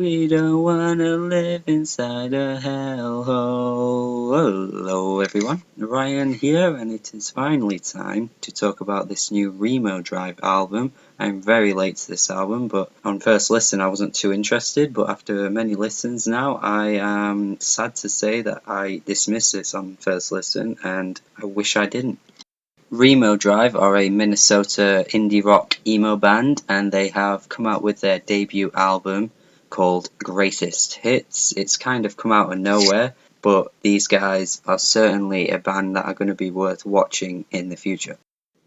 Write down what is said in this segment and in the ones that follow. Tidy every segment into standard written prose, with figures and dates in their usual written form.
We don't wanna live inside a hellhole. Hello everyone, Ryan here, and it is finally time to talk about this new Remo Drive album. I'm very late to this album, but on first listen I wasn't too interested, but after many listens now, I am sad to say that I dismissed this on first listen, and I wish I didn't. Remo Drive are a Minnesota indie rock emo band, and they have come out with their debut album called Greatest Hits. It's kind of come out of nowhere, but these guys are certainly a band that are going to be worth watching in the future.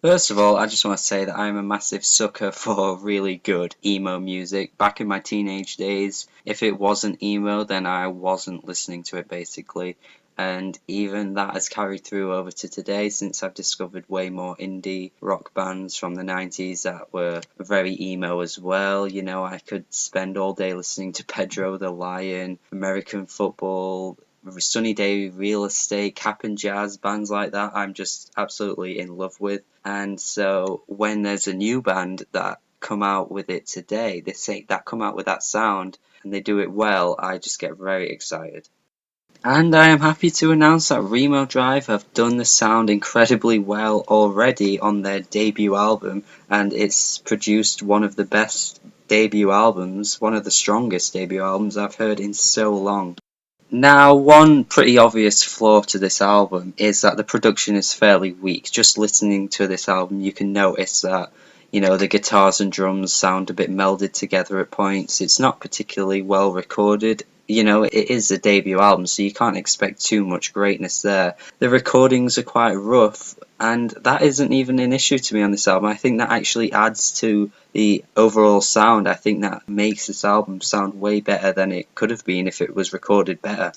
First of all, I just want to say that I'm a massive sucker for really good emo music. Back in my teenage days, if it wasn't emo, then I wasn't listening to it basically. And even that has carried through over to today, since I've discovered way more indie rock bands from the 90s that were very emo as well. You know, I could spend all day listening to Pedro the Lion, American Football, Sunny Day Real Estate, Cap and Jazz, bands like that I'm just absolutely in love with. And so when there's a new band that come out with it today, they say that come out with that sound and they do it well, I just get very excited. And I am happy to announce that Remo Drive have done the sound incredibly well already on their debut album, and it's produced one of the best debut albums, one of the strongest debut albums I've heard in so long. Now, one pretty obvious flaw to this album is that the production is fairly weak. Just listening to this album, you can notice that, you know, the guitars and drums sound a bit melded together at points. It's not particularly well recorded. You know, it is a debut album, so you can't expect too much greatness there. The recordings are quite rough, and that isn't even an issue to me on this album. I think that actually adds to the overall sound. I think that makes this album sound way better than it could have been if it was recorded better.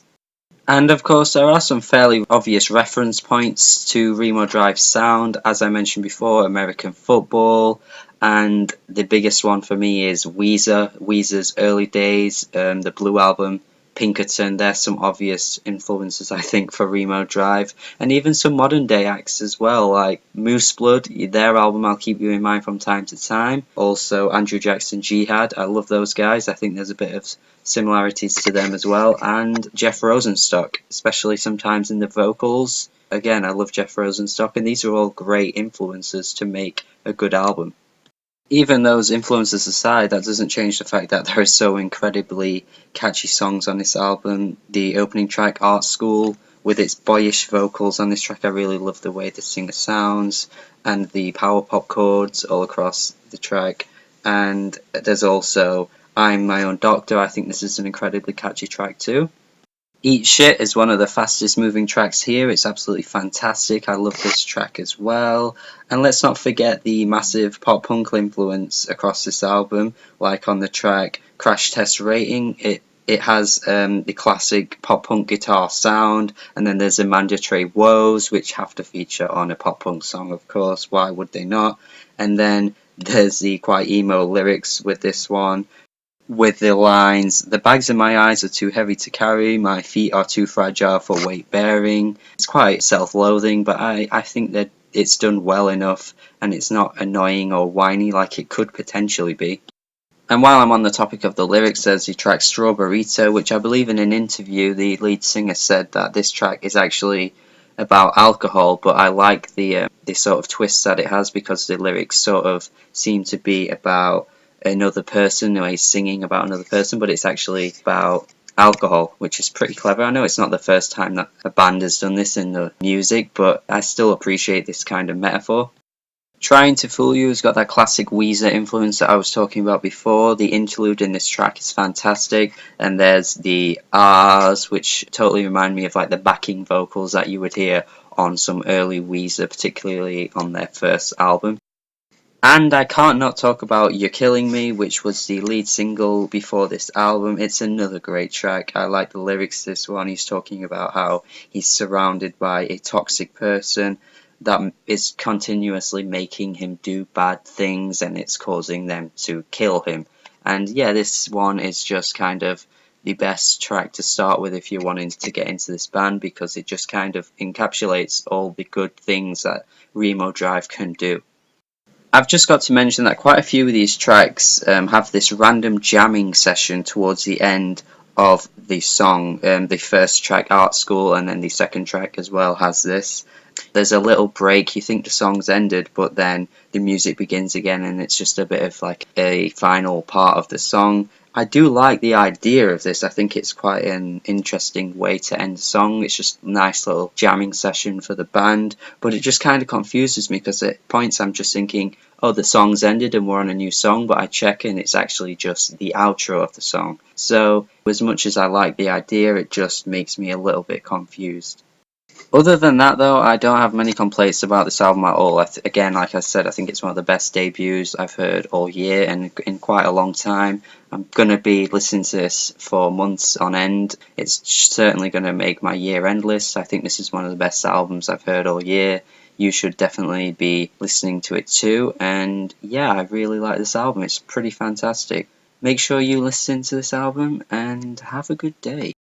And of course, there are some fairly obvious reference points to Remo Drive's sound. As I mentioned before, American Football, and the biggest one for me is Weezer's early days, the Blue Album, Pinkerton. There's some obvious influences, I think, for Remo Drive, and even some modern day acts as well, like Moose Blood, their album I'll Keep You in Mind from time to time. Also Andrew Jackson Jihad, I love those guys. I think there's a bit of similarities to them as well, and Jeff Rosenstock, especially sometimes in the vocals. Again, I love Jeff Rosenstock, and these are all great influences to make a good album. Even those influences aside, that doesn't change the fact that there are so incredibly catchy songs on this album. The opening track, Art School, with its boyish vocals on this track, I really love the way the singer sounds, and the power pop chords all across the track. And there's also I'm My Own Doctor. I think this is an incredibly catchy track too. Eat Shit is one of the fastest moving tracks here. It's absolutely fantastic. I love this track as well. And let's not forget the massive pop punk influence across this album, like on the track Crash Test Rating. It has the classic pop punk guitar sound, and then there's the mandatory woes, which have to feature on a pop punk song, of course. Why would they not? And then there's the quite emo lyrics with this one, with the lines, "The bags in my eyes are too heavy to carry, my feet are too fragile for weight bearing." It's quite self-loathing, but I think that it's done well enough, and it's not annoying or whiny like it could potentially be. And while I'm on the topic of the lyrics, there's the track Strawberita, which I believe in an interview the lead singer said that this track is actually about alcohol, but I like the sort of twist that it has, because the lyrics sort of seem to be about another person, or he's singing about another person, but it's actually about alcohol, which is pretty clever. I know it's not the first time that a band has done this in the music, but I still appreciate this kind of metaphor. Trying to Fool You has got that classic Weezer influence that I was talking about before. The interlude in this track is fantastic, and there's the R's, which totally remind me of like the backing vocals that you would hear on some early Weezer, particularly on their first album. And I can't not talk about You're Killing Me, which was the lead single before this album. It's another great track. I like the lyrics to this one. He's talking about how he's surrounded by a toxic person that is continuously making him do bad things, and it's causing them to kill him. And yeah, this one is just kind of the best track to start with if you're wanting to get into this band, because it just kind of encapsulates all the good things that Remo Drive can do. I've just got to mention that quite a few of these tracks have this random jamming session towards the end of the song. The first track, Art School, and then the second track as well has this. There's a little break, you think the song's ended, but then the music begins again and it's just a bit of like a final part of the song. I do like the idea of this. I think it's quite an interesting way to end the song. It's just a nice little jamming session for the band, but it just kind of confuses me because at points I'm just thinking, oh, the song's ended and we're on a new song, but I check and it's actually just the outro of the song. So as much as I like the idea, it just makes me a little bit confused. Other than that, though, I don't have many complaints about this album at all. Again, like I said, I think it's one of the best debuts I've heard all year and in quite a long time. I'm going to be listening to this for months on end. It's certainly going to make my year-end list. I think this is one of the best albums I've heard all year. You should definitely be listening to it too. And yeah, I really like this album. It's pretty fantastic. Make sure you listen to this album and have a good day.